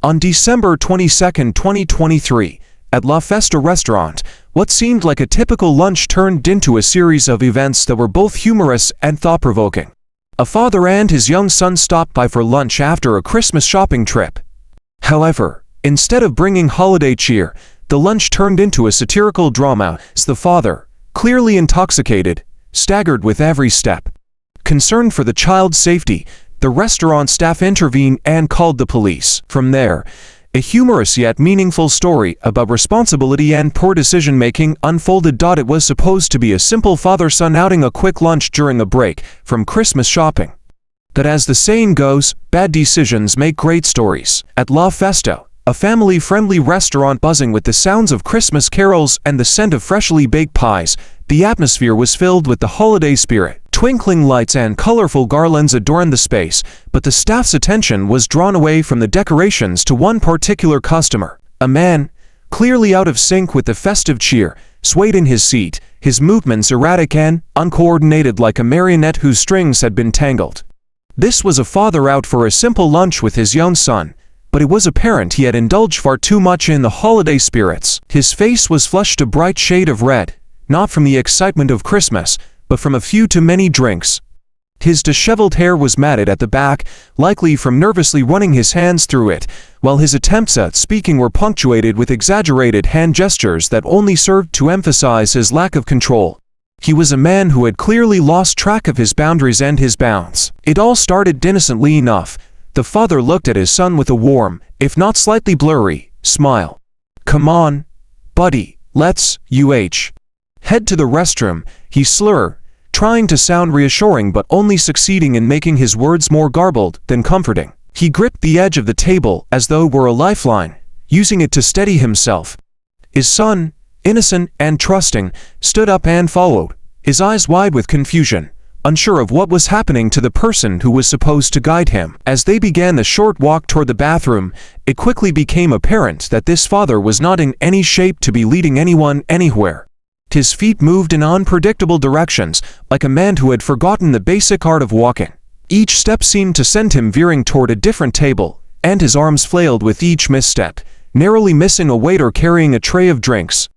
On December 22, 2023, at LaFesta restaurant, what seemed like a typical lunch turned into a series of events that were both humorous and thought-provoking. A father and his young son stopped by for lunch after a Christmas shopping trip. However, instead of bringing holiday cheer, the lunch turned into a satirical drama as the father, clearly intoxicated, staggered with every step. Concerned for the child's safety, the restaurant staff intervened and called the police. From there, a humorous yet meaningful story about responsibility and poor decision-making unfolded. It was supposed to be a simple father-son outing, a quick lunch during a break from Christmas shopping. But as the saying goes, bad decisions make great stories. At LaFesta, a family-friendly restaurant buzzing with the sounds of Christmas carols and the scent of freshly baked pies, the atmosphere was filled with the holiday spirit. Twinkling lights and colorful garlands adorned the space, but the staff's attention was drawn away from the decorations to one particular customer. A man, clearly out of sync with the festive cheer, swayed in his seat, his movements erratic and uncoordinated like a marionette whose strings had been tangled. This was a father out for a simple lunch with his young son, but it was apparent he had indulged far too much in the holiday spirits. His face was flushed a bright shade of red, not from the excitement of Christmas, but from a few too many drinks. His disheveled hair was matted at the back, likely from nervously running his hands through it, while his attempts at speaking were punctuated with exaggerated hand gestures that only served to emphasize his lack of control. He was a man who had clearly lost track of his boundaries and his bounds. It all started innocently enough. The father looked at his son with a warm, if not slightly blurry, smile. "Come on, buddy, let's head to the restroom," he slurred, trying to sound reassuring but only succeeding in making his words more garbled than comforting. He gripped the edge of the table as though it were a lifeline, using it to steady himself. His son, innocent and trusting, stood up and followed, his eyes wide with confusion, unsure of what was happening to the person who was supposed to guide him. As they began the short walk toward the bathroom, it quickly became apparent that this father was not in any shape to be leading anyone anywhere. His feet moved in unpredictable directions, like a man who had forgotten the basic art of walking. Each step seemed to send him veering toward a different table, and his arms flailed with each misstep, narrowly missing a waiter carrying a tray of drinks.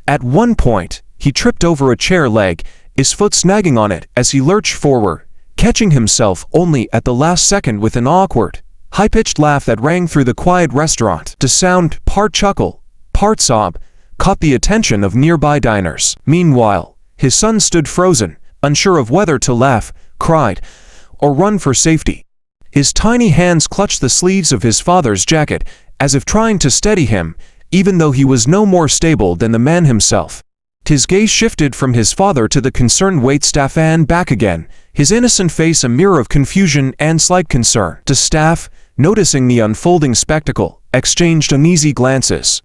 At one point, he tripped over a chair leg, his foot snagging on it as he lurched forward, catching himself only at the last second with an awkward, high-pitched laugh that rang through the quiet restaurant. The sound, part chuckle, part sob, caught the attention of nearby diners. Meanwhile, his son stood frozen, unsure of whether to laugh, cry, or run for safety. His tiny hands clutched the sleeves of his father's jacket, as if trying to steady him, even though he was no more stable than the man himself. His gaze shifted from his father to the concerned waitstaff and back again, his innocent face a mirror of confusion and slight concern. The staff, noticing the unfolding spectacle, exchanged uneasy glances.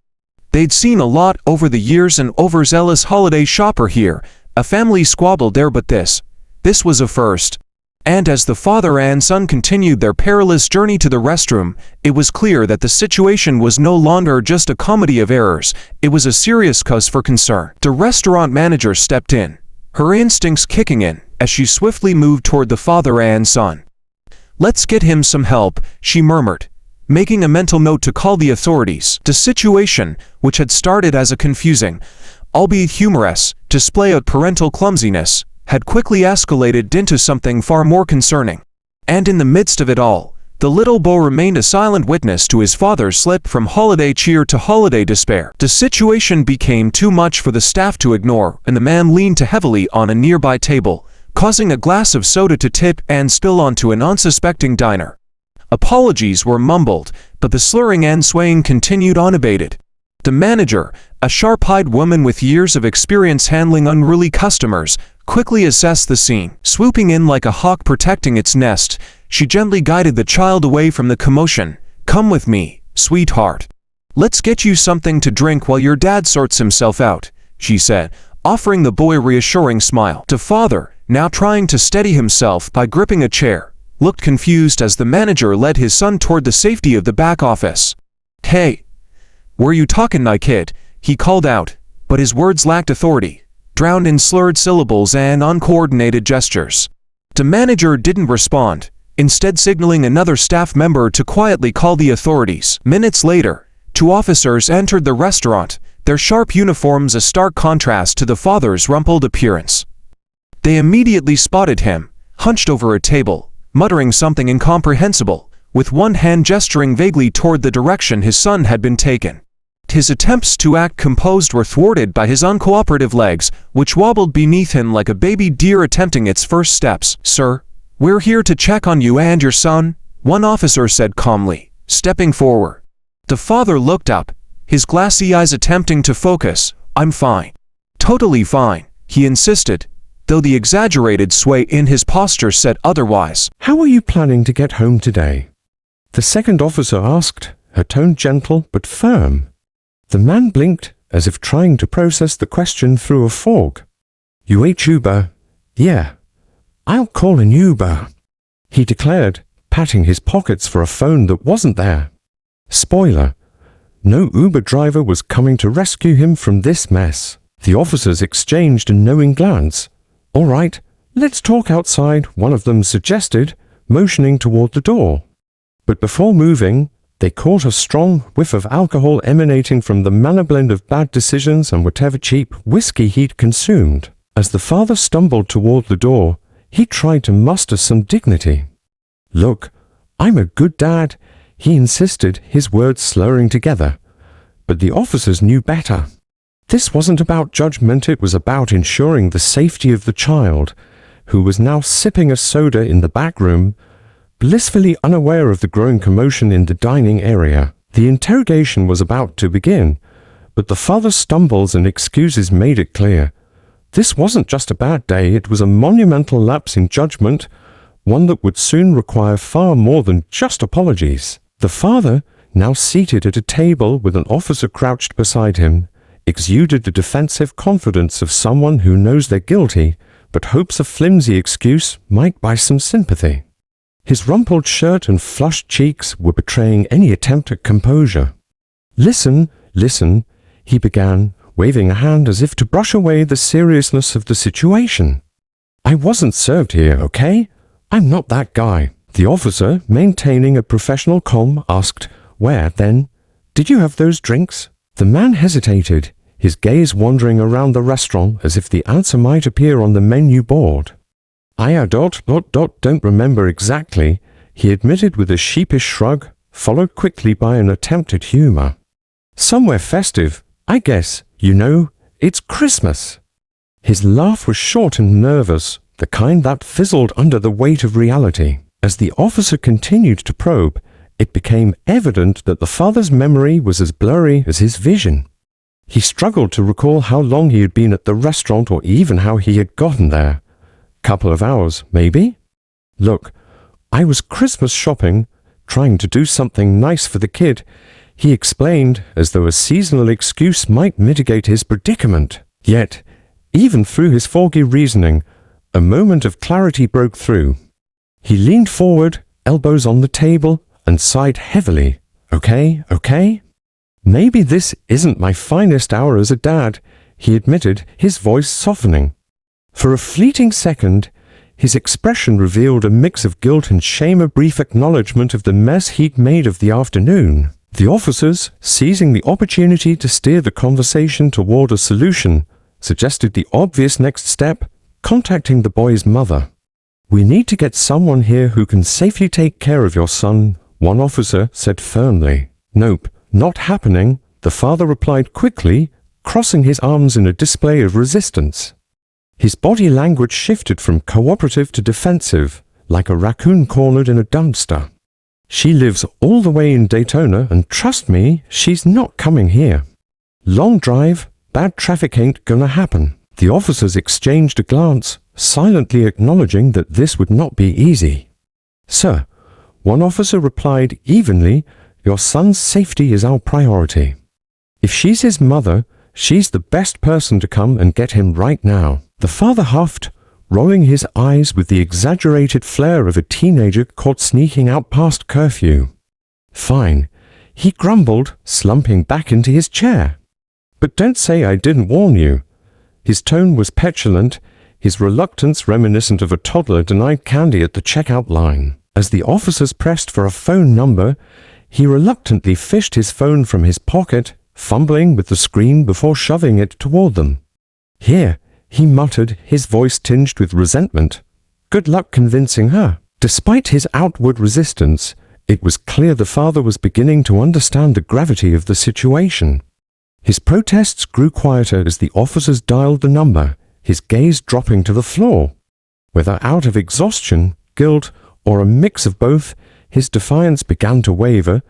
They'd seen a lot over the years an overzealous holiday shopper here, a family squabble there, but this was a first. And as the father and son continued their perilous journey to the restroom, it was clear that the situation was no longer just a comedy of errors, it was a serious cause for concern. The restaurant manager stepped in, her instincts kicking in, as she swiftly moved toward the father and son. "Let's get him some help," she murmured, making a mental note to call the authorities. The situation, which had started as a confusing, albeit humorous, display of parental clumsiness, had quickly escalated into something far more concerning. And in the midst of it all, the little boy remained a silent witness to his father's slip from holiday cheer to holiday despair. The situation became too much for the staff to ignore, and the man leaned too heavily on a nearby table, causing a glass of soda to tip and spill onto an unsuspecting diner. Apologies were mumbled, but the slurring and swaying continued unabated. The manager, a sharp-eyed woman with years of experience handling unruly customers, quickly assessed the scene. Swooping in like a hawk protecting its nest, she gently guided the child away from the commotion. "Come with me, sweetheart. Let's get you something to drink while your dad sorts himself out," she said, offering the boy a reassuring smile. The father, now trying to steady himself by gripping a chair, looked confused as the manager led his son toward the safety of the back office. "Hey, were you talking, my kid?" he called out, but his words lacked authority, drowned in slurred syllables and uncoordinated gestures. The manager didn't respond, instead signaling another staff member to quietly call the authorities. Minutes later, two officers entered the restaurant, their sharp uniforms a stark contrast to the father's rumpled appearance. They immediately spotted him, hunched over a table, muttering something incomprehensible, with one hand gesturing vaguely toward the direction his son had been taken. His attempts to act composed were thwarted by his uncooperative legs, which wobbled beneath him like a baby deer attempting its first steps. "Sir, we're here to check on you and your son," one officer said calmly, stepping forward. The father looked up, his glassy eyes attempting to focus. "I'm fine. Totally fine," he insisted, though the exaggerated sway in his posture said otherwise. "How are you planning to get home today?" the second officer asked, her tone gentle but firm. The man blinked, as if trying to process the question through a fog. "You ate Uber?" "Yeah. I'll call an Uber," he declared, patting his pockets for a phone that wasn't there. Spoiler: no Uber driver was coming to rescue him from this mess. The officers exchanged a knowing glance. "All right, let's talk outside," one of them suggested, motioning toward the door. But before moving, they caught a strong whiff of alcohol emanating from the manner blend of bad decisions and whatever cheap whiskey he'd consumed. As the father stumbled toward the door, he tried to muster some dignity. "Look, I'm a good dad," he insisted, his words slurring together. But the officers knew better. This wasn't about judgment, it was about ensuring the safety of the child, who was now sipping a soda in the back room, blissfully unaware of the growing commotion in the dining area. The interrogation was about to begin, but the father's stumbles and excuses made it clear. This wasn't just a bad day, it was a monumental lapse in judgment, one that would soon require far more than just apologies. The father, now seated at a table with an officer crouched beside him, exuded the defensive confidence of someone who knows they're guilty, but hopes a flimsy excuse might buy some sympathy. His rumpled shirt and flushed cheeks were betraying any attempt at composure. Listen," he began, waving a hand as if to brush away the seriousness of the situation. "I wasn't served here, okay? I'm not that guy." The officer, maintaining a professional calm, asked, "Where, then? Did you have those drinks?" The man hesitated, his gaze wandering around the restaurant as if the answer might appear on the menu board. "I don't remember exactly," he admitted with a sheepish shrug, followed quickly by an attempt at humor. "Somewhere festive, I guess. You know, it's Christmas." His laugh was short and nervous, the kind that fizzled under the weight of reality. As the officer continued to probe, it became evident that the father's memory was as blurry as his vision. He struggled to recall how long he had been at the restaurant or even how he had gotten there. Couple of hours, maybe? "Look, I was Christmas shopping, trying to do something nice for the kid," he explained, as though a seasonal excuse might mitigate his predicament. Yet, even through his foggy reasoning, a moment of clarity broke through. He leaned forward, elbows on the table, and sighed heavily. Okay. "Maybe this isn't my finest hour as a dad," he admitted, his voice softening. For a fleeting second, his expression revealed a mix of guilt and shame, a brief acknowledgement of the mess he'd made of the afternoon. The officers, seizing the opportunity to steer the conversation toward a solution, suggested the obvious next step: contacting the boy's mother. "We need to get someone here who can safely take care of your son," one officer said firmly. "Nope, not happening," the father replied quickly, crossing his arms in a display of resistance. His body language shifted from cooperative to defensive, like a raccoon cornered in a dumpster. "She lives all the way in Daytona, and trust me, she's not coming here. Long drive, bad traffic ain't gonna happen." The officers exchanged a glance, silently acknowledging that this would not be easy. "Sir," one officer replied evenly, "your son's safety is our priority. If she's his mother, she's the best person to come and get him right now." The father huffed, rolling his eyes with the exaggerated flair of a teenager caught sneaking out past curfew. "Fine," he grumbled, slumping back into his chair. "But don't say I didn't warn you." His tone was petulant, his reluctance reminiscent of a toddler denied candy at the checkout line. As the officers pressed for a phone number, he reluctantly fished his phone from his pocket, fumbling with the screen before shoving it toward them. "Here," he muttered, his voice tinged with resentment. "Good luck convincing her." Despite his outward resistance, it was clear the father was beginning to understand the gravity of the situation. His protests grew quieter as the officers dialed the number, his gaze dropping to the floor. Whether out of exhaustion, guilt, or a mix of both, his defiance began to waver,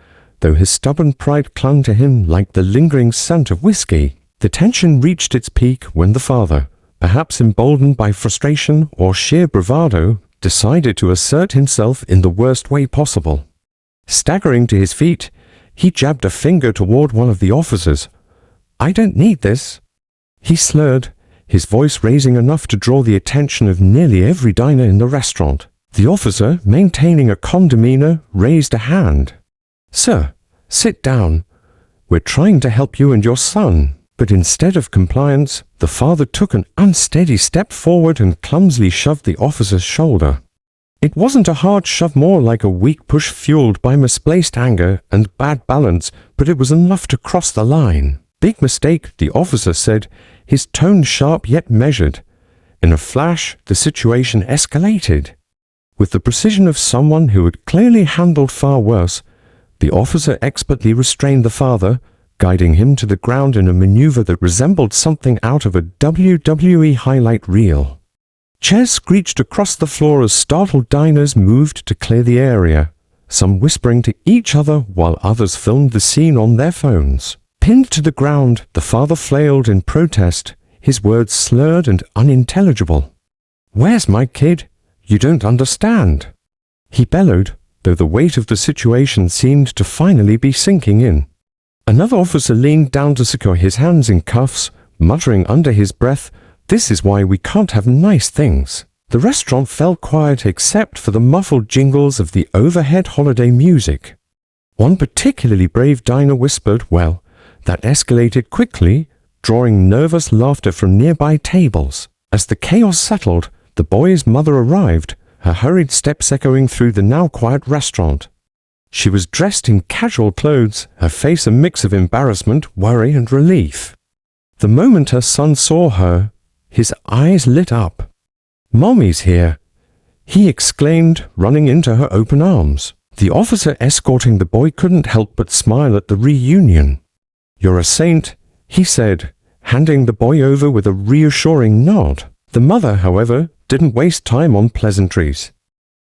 though his stubborn pride clung to him like the lingering scent of whiskey. The tension reached its peak when the father, perhaps emboldened by frustration or sheer bravado, decided to assert himself in the worst way possible. Staggering to his feet, he jabbed a finger toward one of the officers. "I don't need this," he slurred, his voice raising enough to draw the attention of nearly every diner in the restaurant. The officer, maintaining a calm demeanor, raised a hand. "Sir, sit down. We're trying to help you and your son." But instead of compliance, the father took an unsteady step forward and clumsily shoved the officer's shoulder. It wasn't a hard shove, more like a weak push fueled by misplaced anger and bad balance, but it was enough to cross the line. "Big mistake," the officer said, his tone sharp yet measured. In a flash, the situation escalated. With the precision of someone who had clearly handled far worse, the officer expertly restrained the father, guiding him to the ground in a maneuver that resembled something out of a WWE highlight reel. Chairs screeched across the floor as startled diners moved to clear the area, some whispering to each other while others filmed the scene on their phones. Pinned to the ground, the father flailed in protest, his words slurred and unintelligible. "Where's my kid? You don't understand," he bellowed, though the weight of the situation seemed to finally be sinking in. Another officer leaned down to secure his hands in cuffs, muttering under his breath, "This is why we can't have nice things." The restaurant fell quiet except for the muffled jingles of the overhead holiday music. One particularly brave diner whispered, "Well, that escalated quickly," drawing nervous laughter from nearby tables. As the chaos settled, the boy's mother arrived, her hurried steps echoing through the now quiet restaurant. She was dressed in casual clothes, her face a mix of embarrassment, worry, and relief. The moment her son saw her, his eyes lit up. "Mommy's here," he exclaimed, running into her open arms. The officer escorting the boy couldn't help but smile at the reunion. "You're a saint," he said, handing the boy over with a reassuring nod. The mother, however, didn't waste time on pleasantries.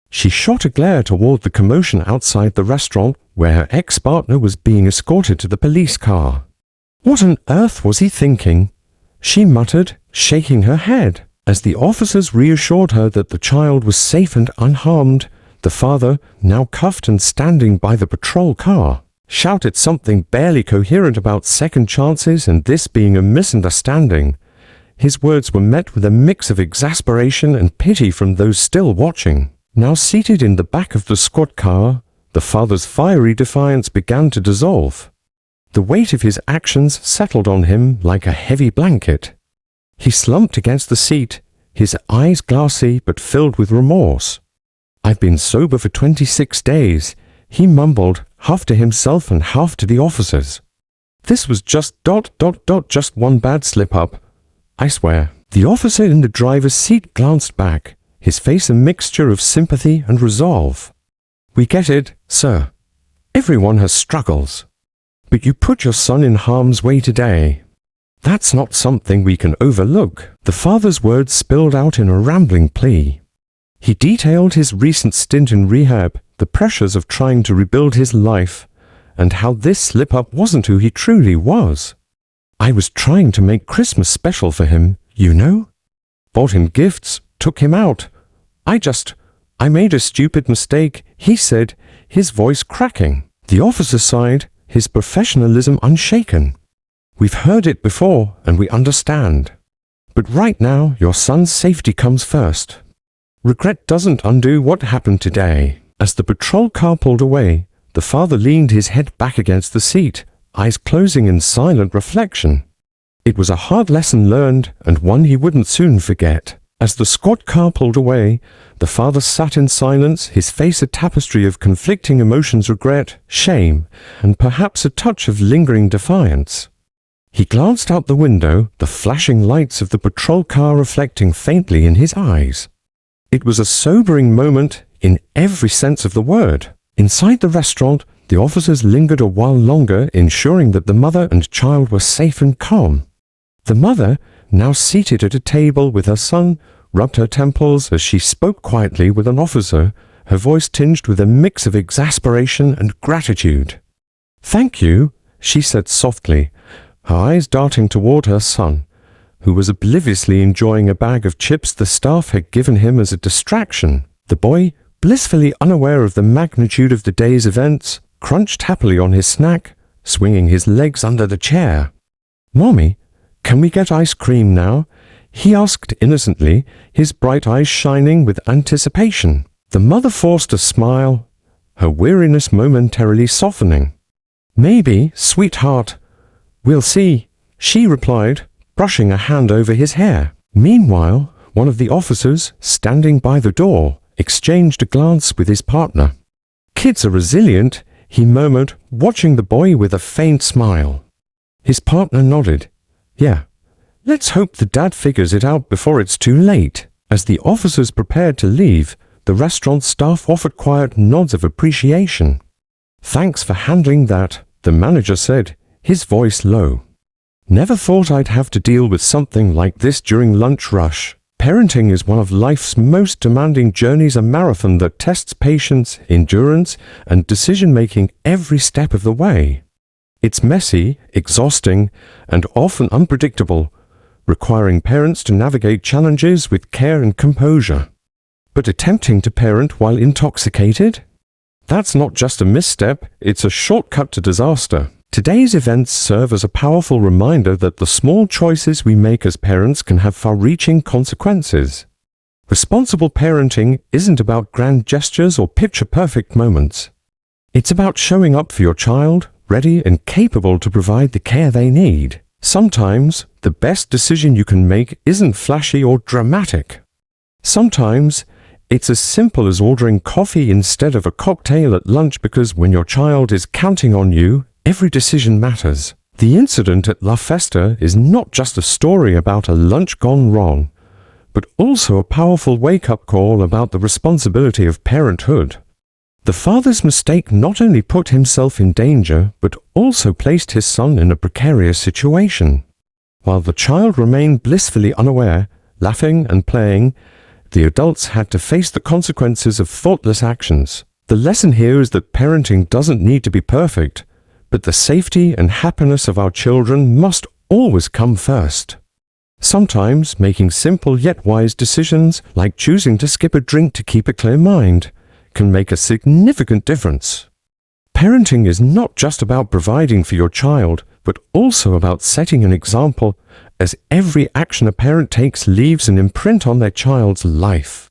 She shot a glare toward the commotion outside the restaurant where her ex-partner was being escorted to the police car. "What on earth was he thinking?" she muttered, shaking her head. As the officers reassured her that the child was safe and unharmed, the father, now cuffed and standing by the patrol car, shouted something barely coherent about second chances and this being a misunderstanding. His words were met with a mix of exasperation and pity from those still watching. Now seated in the back of the squad car, the father's fiery defiance began to dissolve. The weight of his actions settled on him like a heavy blanket. He slumped against the seat, his eyes glassy but filled with remorse. "I've been sober for 26 days, he mumbled, half to himself and half to the officers. "This was just just one bad slip-up, I swear." The officer in the driver's seat glanced back, his face a mixture of sympathy and resolve. "We get it, sir. Everyone has struggles. But you put your son in harm's way today. That's not something we can overlook." The father's words spilled out in a rambling plea. He detailed his recent stint in rehab, the pressures of trying to rebuild his life, and how this slip-up wasn't who he truly was. "I was trying to make Christmas special for him, you know. Bought him gifts, took him out. I made a stupid mistake," he said, his voice cracking. The officer sighed, his professionalism unshaken. "We've heard it before, and we understand. But right now, your son's safety comes first. Regret doesn't undo what happened today." As the patrol car pulled away, the father leaned his head back against the seat, eyes closing in silent reflection. It was a hard lesson learned, and one he wouldn't soon forget. As the squad car pulled away, the father sat in silence, his face a tapestry of conflicting emotions: regret, shame, and perhaps a touch of lingering defiance. He glanced out the window, the flashing lights of the patrol car reflecting faintly in his eyes. It was a sobering moment in every sense of the word. Inside the restaurant, the officers lingered a while longer, ensuring that the mother and child were safe and calm. The mother, now seated at a table with her son, rubbed her temples as she spoke quietly with an officer, her voice tinged with a mix of exasperation and gratitude. "Thank you," she said softly, her eyes darting toward her son, who was obliviously enjoying a bag of chips the staff had given him as a distraction. The boy, blissfully unaware of the magnitude of the day's events, crunched happily on his snack, swinging his legs under the chair. "Mommy, can we get ice cream now?" he asked innocently, his bright eyes shining with anticipation. The mother forced a smile, her weariness momentarily softening. "Maybe, sweetheart. We'll see," she replied, brushing a hand over his hair. Meanwhile, one of the officers, standing by the door, exchanged a glance with his partner. "Kids are resilient," he murmured, watching the boy with a faint smile. His partner nodded. "Yeah. Let's hope the dad figures it out before it's too late." As the officers prepared to leave, the restaurant staff offered quiet nods of appreciation. "Thanks for handling that," the manager said, his voice low. "Never thought I'd have to deal with something like this during lunch rush. Parenting is one of life's most demanding journeys, a marathon that tests patience, endurance, and decision-making every step of the way. It's messy, exhausting, and often unpredictable, requiring parents to navigate challenges with care and composure. But attempting to parent while intoxicated? That's not just a misstep, it's a shortcut to disaster. Today's events serve as a powerful reminder that the small choices we make as parents can have far-reaching consequences. Responsible parenting isn't about grand gestures or picture-perfect moments. It's about showing up for your child, ready and capable to provide the care they need. Sometimes, the best decision you can make isn't flashy or dramatic. Sometimes, it's as simple as ordering coffee instead of a cocktail at lunch, because when your child is counting on you, every decision matters. The incident at LaFesta is not just a story about a lunch gone wrong, but also a powerful wake-up call about the responsibility of parenthood. The father's mistake not only put himself in danger, but also placed his son in a precarious situation. While the child remained blissfully unaware, laughing and playing, the adults had to face the consequences of thoughtless actions. The lesson here is that parenting doesn't need to be perfect, but the safety and happiness of our children must always come first. Sometimes making simple yet wise decisions, like choosing to skip a drink to keep a clear mind, can make a significant difference. Parenting is not just about providing for your child, but also about setting an example, as every action a parent takes leaves an imprint on their child's life.